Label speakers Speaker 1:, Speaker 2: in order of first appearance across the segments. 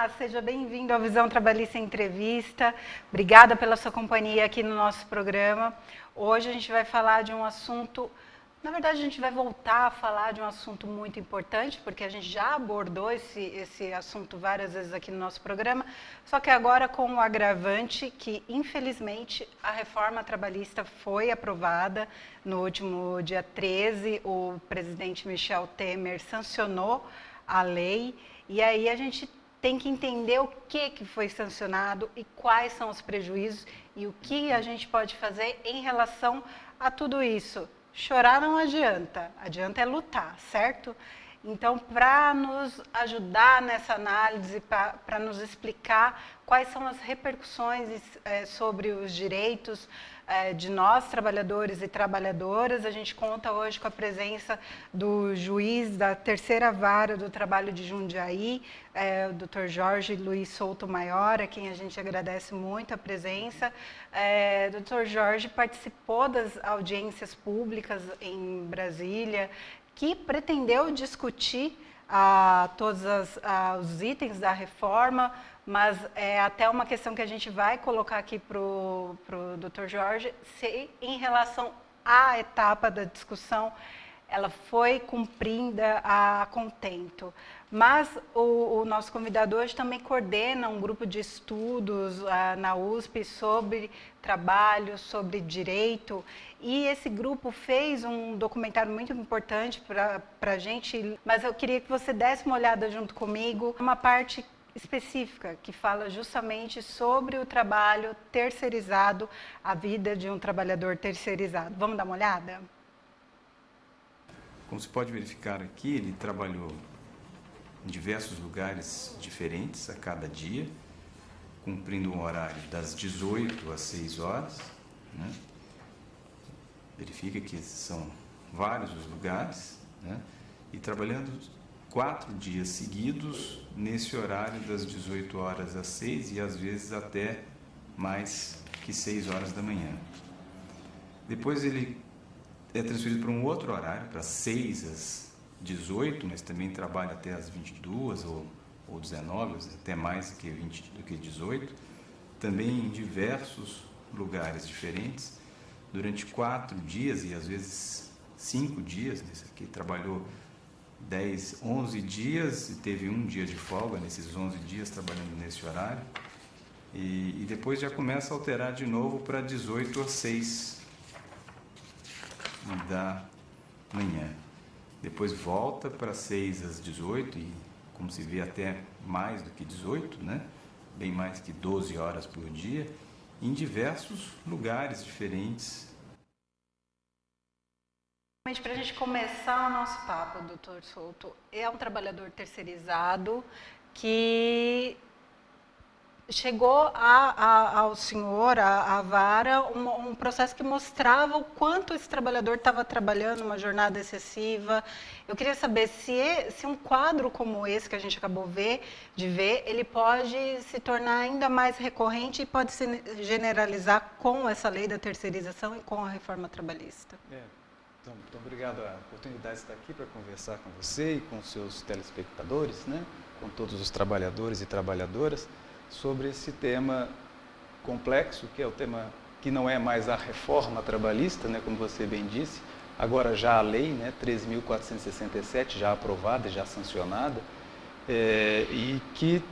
Speaker 1: Olá, seja bem-vindo ao Visão Trabalhista Entrevista. Obrigada pela sua companhia aqui no nosso programa. Hoje a gente vai falar de um assunto, na verdade a gente vai voltar a falar de um assunto muito importante, porque a gente já abordou esse assunto várias vezes aqui no nosso programa, só que agora com o agravante que, infelizmente, a reforma trabalhista foi aprovada no último dia 13, o presidente Michel Temer sancionou a lei, e aí a gente tem que entender o que foi sancionado e quais são os prejuízos e o que a gente pode fazer em relação a tudo isso. Chorar não adianta, adianta é lutar, certo? Então, para nos ajudar nessa análise, para nos explicar quais são as repercussões sobre os direitos de nós, trabalhadores e trabalhadoras, a gente conta hoje com a presença do juiz da Terceira Vara do Trabalho de Jundiaí, o Dr. Jorge Luiz Souto Maior, a quem a gente agradece muito a presença. Dr. Jorge participou das audiências públicas em Brasília, que pretendeu discutir todos os itens da reforma, mas é até uma questão que a gente vai colocar aqui para o Dr. Jorge, se em relação à etapa da discussão, ela foi cumprida a contento. Mas o nosso convidado hoje também coordena um grupo de estudos na USP sobre trabalho, sobre direito, e esse grupo fez um documentário muito importante para a gente, mas eu queria que você desse uma olhada junto comigo, uma parte específica que fala justamente sobre o trabalho terceirizado, a vida de um trabalhador terceirizado. Vamos dar uma olhada?
Speaker 2: Como se pode verificar aqui, ele trabalhou em diversos lugares diferentes a cada dia, cumprindo um horário das 18 às 6 horas. Né? Verifica que são vários os lugares, né? E trabalhando 4 dias seguidos nesse horário das 18 horas às 6 e às vezes até mais que 6 horas da manhã. Depois ele é transferido para um outro horário, para 6 às 18, mas também trabalha até às 22 ou 19, até mais do que 18, também em diversos lugares diferentes, durante 4 dias e às vezes 5 dias. Nesse aqui trabalhou 11 dias e teve um dia de folga nesses 11 dias trabalhando nesse horário, e depois já começa a alterar de novo para 18 às 6 da manhã. Depois volta para 6 às 18 e, como se vê, até mais do que 18, né? Bem mais que 12 horas por dia, em diversos lugares diferentes.
Speaker 1: Para a gente começar o nosso papo, doutor Souto, é um trabalhador terceirizado que chegou ao senhor, à vara, um processo que mostrava o quanto esse trabalhador estava trabalhando, uma jornada excessiva. Eu queria saber se um quadro como esse que a gente acabou de ver, ele pode se tornar ainda mais recorrente e pode se generalizar com essa lei da terceirização e com a reforma trabalhista.
Speaker 3: Então, muito obrigado a oportunidade de estar aqui para conversar com você e com seus telespectadores, né, com todos os trabalhadores e trabalhadoras, sobre esse tema complexo, que é o tema que não é mais a reforma trabalhista, né, como você bem disse, agora já a lei, né, 13.467, já aprovada, já sancionada, e que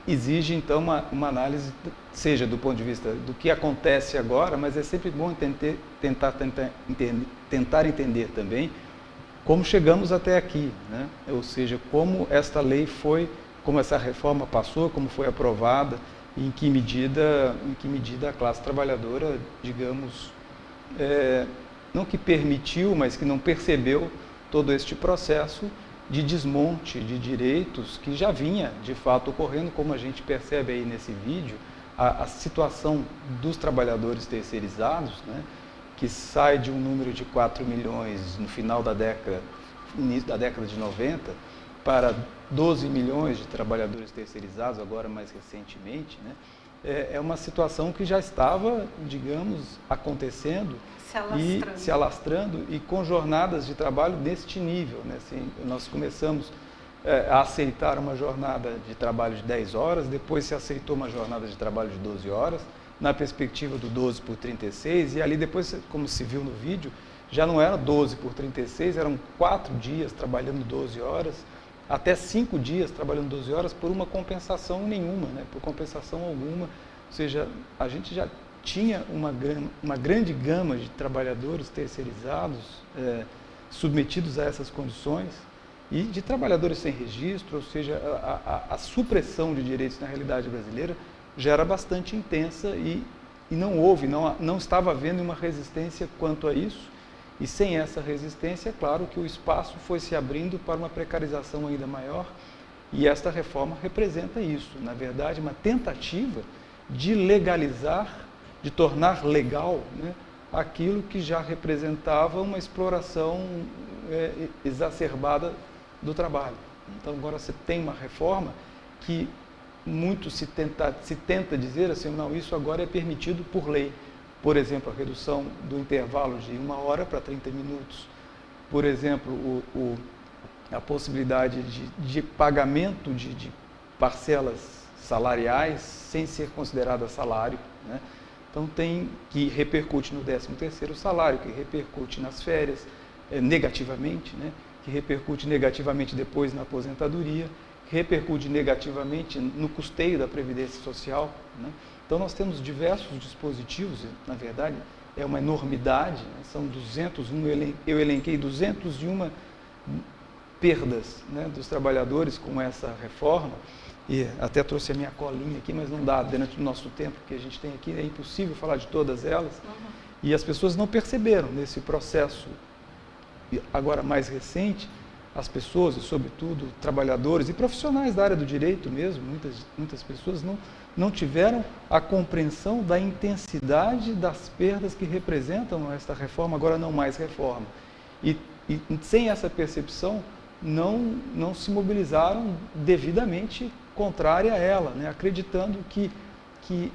Speaker 3: exige, então, uma análise, seja do ponto de vista do que acontece agora, mas é sempre bom tentar entender também como chegamos até aqui, né? Ou seja, como esta lei foi, como essa reforma passou, como foi aprovada, e em que medida a classe trabalhadora, digamos, não que permitiu, mas que não percebeu todo este processo de desmonte de direitos que já vinha, de fato, ocorrendo, como a gente percebe aí nesse vídeo, a situação dos trabalhadores terceirizados, né, que sai de um número de 4 milhões no final da década, início da década de 90, para 12 milhões de trabalhadores terceirizados, agora mais recentemente, né, é uma situação que já estava, digamos, acontecendo, se alastrando e com jornadas de trabalho neste nível, né? Assim, nós começamos a aceitar uma jornada de trabalho de 10 horas, depois se aceitou uma jornada de trabalho de 12 horas, na perspectiva do 12 por 36, e ali depois, como se viu no vídeo, já não era 12 por 36, eram 4 dias trabalhando 12 horas, até 5 dias trabalhando 12 horas por uma compensação nenhuma, né? Por compensação alguma, ou seja, a gente já tinha uma grande gama de trabalhadores terceirizados, submetidos a essas condições, e de trabalhadores sem registro, ou seja, a supressão de direitos na realidade brasileira já era bastante intensa e não estava havendo uma resistência quanto a isso, e sem essa resistência, é claro que o espaço foi se abrindo para uma precarização ainda maior, e esta reforma representa isso, na verdade, uma tentativa de legalizar, de tornar legal, né, aquilo que já representava uma exploração exacerbada do trabalho. Então agora você tem uma reforma que muito se tenta dizer assim, não, isso agora é permitido por lei. Por exemplo, a redução do intervalo de 1 hora para 30 minutos. Por exemplo, a possibilidade de pagamento de parcelas salariais sem ser considerada salário, né? Então tem que repercute no 13º salário, que repercute nas férias negativamente, né? Que repercute negativamente depois na aposentadoria, que repercute negativamente no custeio da Previdência Social, né? Então nós temos diversos dispositivos, na verdade é uma enormidade, né? São 201, eu elenquei 201 perdas, né, dos trabalhadores com essa reforma, e até trouxe a minha colinha aqui, mas não dá, durante o nosso tempo que a gente tem aqui, é impossível falar de todas elas, e as pessoas não perceberam nesse processo agora mais recente, as pessoas, e sobretudo trabalhadores e profissionais da área do direito mesmo, muitas pessoas não tiveram a compreensão da intensidade das perdas que representam esta reforma, agora não mais reforma. E sem essa percepção, não se mobilizaram devidamente contrária a ela, né? Acreditando que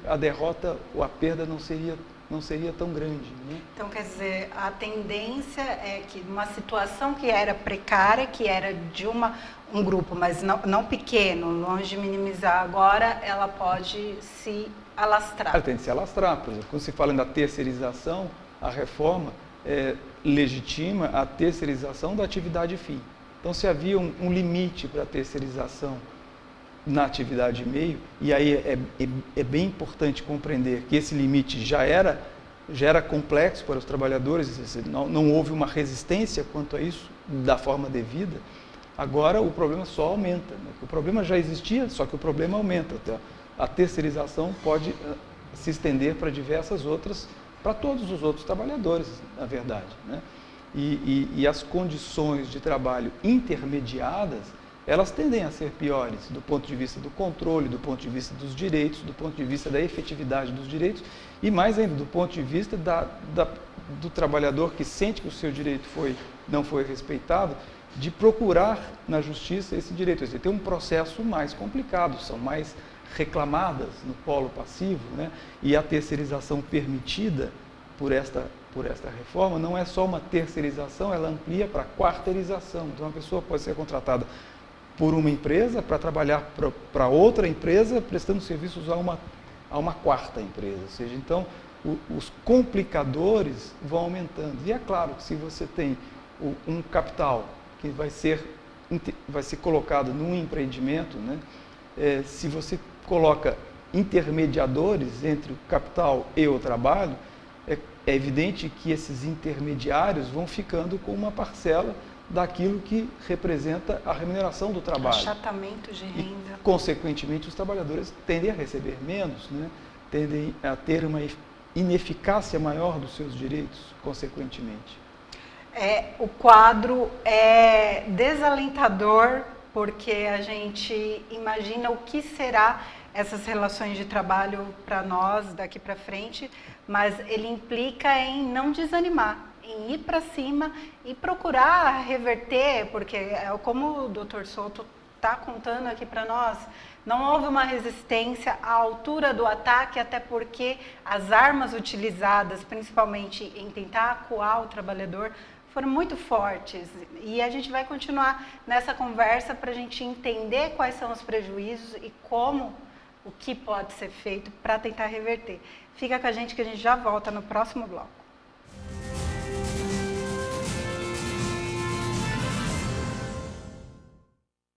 Speaker 3: a derrota ou a perda não seria tão grande, né?
Speaker 1: Então, quer dizer, a tendência é que uma situação que era precária, que era de um grupo, mas não pequeno, longe de minimizar, agora ela pode se alastrar.
Speaker 3: Ela tem que se alastrar. Por exemplo, quando se fala da terceirização, a reforma legitima a terceirização da atividade fim. Então, se havia um limite para a terceirização na atividade meio, e aí é bem importante compreender que esse limite já era complexo para os trabalhadores, não houve uma resistência quanto a isso da forma devida, agora o problema só aumenta, né? O problema já existia, só que o problema aumenta. A terceirização pode se estender para diversas outras, para todos os outros trabalhadores, na verdade, né? E as condições de trabalho intermediadas, elas tendem a ser piores do ponto de vista do controle, do ponto de vista dos direitos, do ponto de vista da efetividade dos direitos e mais ainda do ponto de vista do trabalhador que sente que o seu direito não foi respeitado, de procurar na justiça esse direito. Quer dizer, tem um processo mais complicado, são mais reclamadas no polo passivo, né? E a terceirização permitida por esta reforma não é só uma terceirização, ela amplia para quarteirização. Então, a pessoa pode ser contratada por uma empresa para trabalhar para outra empresa, prestando serviços a uma quarta empresa. Ou seja, então, os complicadores vão aumentando. E é claro que se você tem um capital que vai ser colocado num empreendimento, né, se você coloca intermediadores entre o capital e o trabalho, é evidente que esses intermediários vão ficando com uma parcela daquilo que representa a remuneração do trabalho.
Speaker 1: Achatamento de renda.
Speaker 3: E, consequentemente, os trabalhadores tendem a receber menos, né? Tendem a ter uma ineficácia maior dos seus direitos, consequentemente.
Speaker 1: O quadro é desalentador, porque a gente imagina o que será essas relações de trabalho para nós daqui para frente, mas ele implica em não desanimar, em ir para cima e procurar reverter, porque como o Dr. Souto está contando aqui para nós, não houve uma resistência à altura do ataque, até porque as armas utilizadas, principalmente em tentar acuar o trabalhador, foram muito fortes. E a gente vai continuar nessa conversa para a gente entender quais são os prejuízos e o que pode ser feito para tentar reverter. Fica com a gente que a gente já volta no próximo bloco.